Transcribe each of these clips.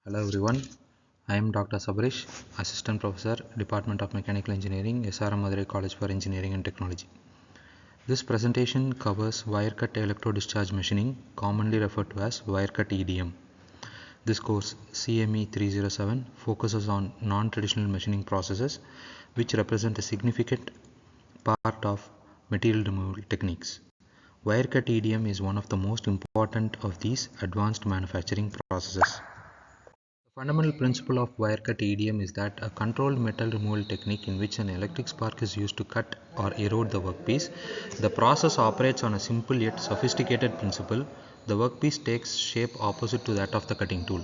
Hello everyone, I am Dr. Sabrish, Assistant Professor, Department of Mechanical Engineering, SRM Madurai College for Engineering and Technology. This presentation covers Wirecut Electro Discharge Machining, commonly referred to as Wirecut EDM. This course, CME 307, focuses on non-traditional machining processes which represent a significant part of material removal techniques. Wirecut EDM is one of the most important of these advanced manufacturing processes. The fundamental principle of Wirecut EDM is that a controlled metal removal technique in which an electric spark is used to cut or erode the workpiece. The process operates on a simple yet sophisticated principle. The workpiece takes shape opposite to that of the cutting tool.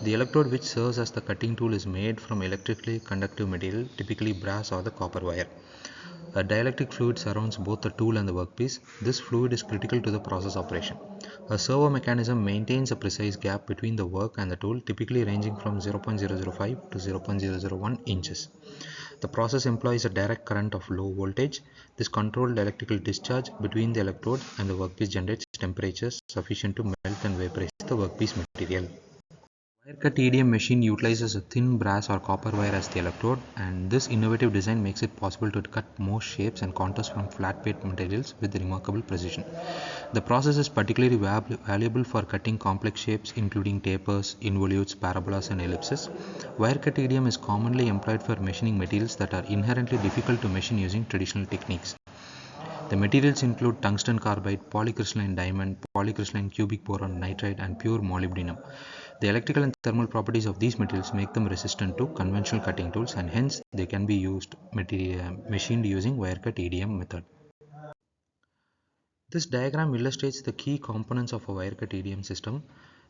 The electrode which serves as the cutting tool is made from electrically conductive material, typically brass or the copper wire. A dielectric fluid surrounds both the tool and the workpiece. This fluid is critical to the process operation. A servo mechanism maintains a precise gap between the work and the tool, typically ranging from 0.005 to 0.001 inches. The process employs a direct current of low voltage. This controlled electrical discharge between the electrode and the workpiece generates temperatures sufficient to melt and vaporize the workpiece material. Wirecut EDM machine utilizes a thin brass or copper wire as the electrode, and this innovative design makes it possible to cut most shapes and contours from flat plate materials with remarkable precision. The process is particularly valuable for cutting complex shapes including tapers, involutes, parabolas and ellipses. Wirecut EDM is commonly employed for machining materials that are inherently difficult to machine using traditional techniques. The materials include tungsten carbide, polycrystalline diamond, polycrystalline cubic boron nitride and pure molybdenum. The electrical and thermal properties of these materials make them resistant to conventional cutting tools, and hence they can be machined using Wirecut EDM method. This diagram illustrates the key components of a Wirecut EDM system.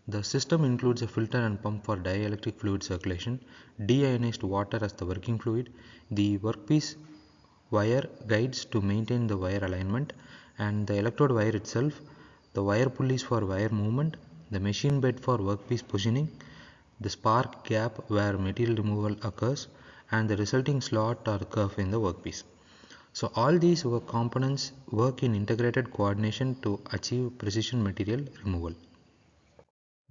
The system includes a filter and pump for dielectric fluid circulation, deionized water as the working fluid, the workpiece wire guides to maintain the wire alignment, and the electrode wire itself, the wire pulleys for wire movement, the machine bed for workpiece positioning, the spark gap where material removal occurs, and the resulting slot or curve in the workpiece. So all these components work in integrated coordination to achieve precision material removal.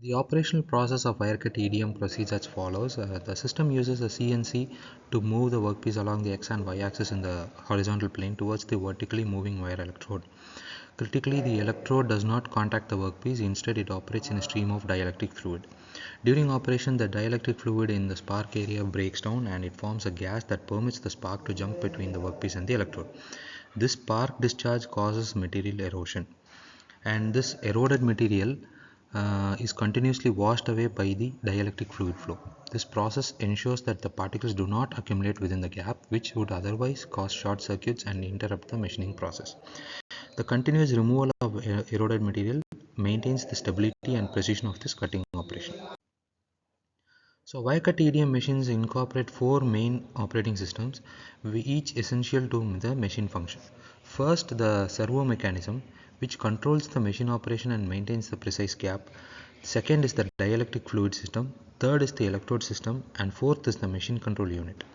The operational process of Wirecut EDM proceeds as follows. The system uses a CNC to move the workpiece along the X and Y axis in the horizontal plane towards the vertically moving wire electrode. Critically, the electrode does not contact the workpiece, instead it operates in a stream of dielectric fluid. During operation, the dielectric fluid in the spark area breaks down and it forms a gas that permits the spark to jump between the workpiece and the electrode. This spark discharge causes material erosion, and this eroded material is continuously washed away by the dielectric fluid flow. This process ensures that the particles do not accumulate within the gap, which would otherwise cause short circuits and interrupt the machining process. The continuous removal of eroded material maintains the stability and precision of this cutting operation. So Wirecut EDM machines incorporate four main operating systems, each essential to the machine function. First, the servo mechanism, which controls the machine operation and maintains the precise gap. Second is the dielectric fluid system. Third is the electrode system, and fourth is the machine control unit.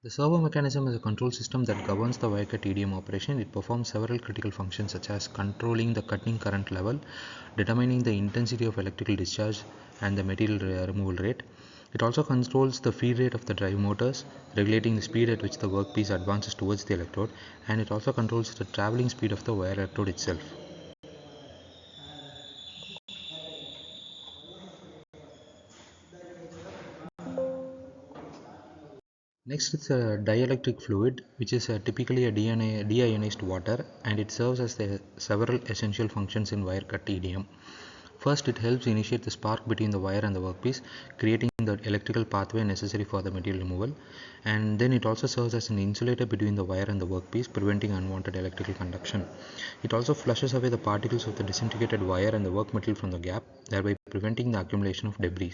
The servo mechanism is a control system that governs the Wirecut EDM operation. It performs several critical functions such as controlling the cutting current level, determining the intensity of electrical discharge and the material removal rate. It also controls the feed rate of the drive motors, regulating the speed at which the workpiece advances towards the electrode, and it also controls the traveling speed of the wire electrode itself. Next is a dielectric fluid, which is typically a deionized water, and it serves as several essential functions in Wirecut EDM. First, it helps initiate the spark between the wire and the workpiece, creating the electrical pathway necessary for the material removal. And then it also serves as an insulator between the wire and the workpiece, preventing unwanted electrical conduction. It also flushes away the particles of the disintegrated wire and the work material from the gap, thereby preventing the accumulation of debris.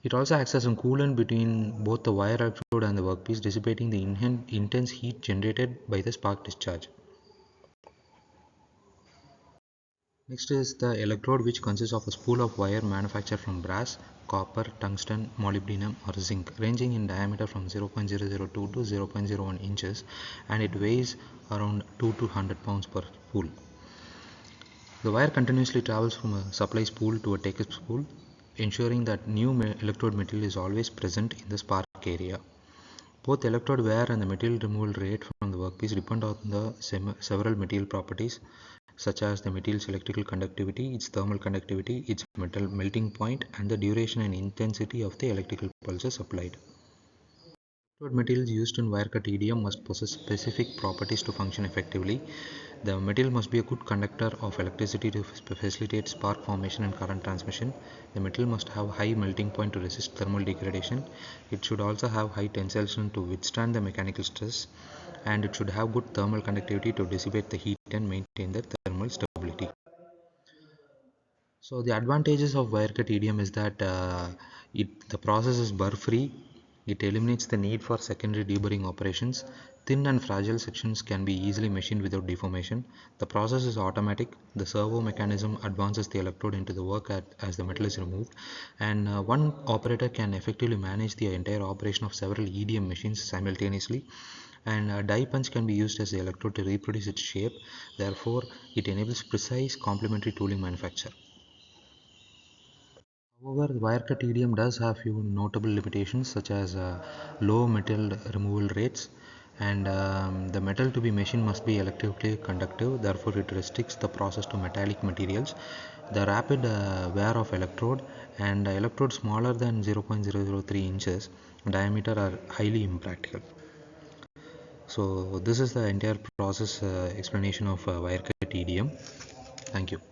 It also acts as a coolant between both the wire electrode and the workpiece, dissipating the intense heat generated by the spark discharge. Next is the electrode, which consists of a spool of wire manufactured from brass, copper, tungsten, molybdenum or zinc, ranging in diameter from 0.002 to 0.01 inches, and it weighs around 2 to 100 pounds per spool. The wire continuously travels from a supply spool to a take spool. ensuring that new electrode material is always present in the spark area. Both electrode wear and the material removal rate from the workpiece depend on the several material properties such as the material's electrical conductivity, its thermal conductivity, its metal melting point, and the duration and intensity of the electrical pulses applied. Electrode materials used in Wirecut EDM must possess specific properties to function effectively. The material must be a good conductor of electricity to facilitate spark formation and current transmission. The material must have high melting point to resist thermal degradation. It should also have high tensile strength to withstand the mechanical stress, and it should have good thermal conductivity to dissipate the heat and maintain the thermal stability. So the advantages of Wirecut EDM is that the process is burr free. It eliminates the need for secondary deburring operations. Thin and fragile sections can be easily machined without deformation. The process is automatic. The servo mechanism advances the electrode into the work as the metal is removed, and one operator can effectively manage the entire operation of several EDM machines simultaneously. And a die punch can be used as the electrode to reproduce its shape. Therefore, it enables precise complementary tooling manufacture. However, Wirecut EDM does have few notable limitations such as low metal removal rates, and the metal to be machined must be electrically conductive, therefore it restricts the process to metallic materials. The rapid wear of electrode and electrodes smaller than 0.003 inches diameter are highly impractical. So this is the entire process explanation of Wirecut EDM. Thank you.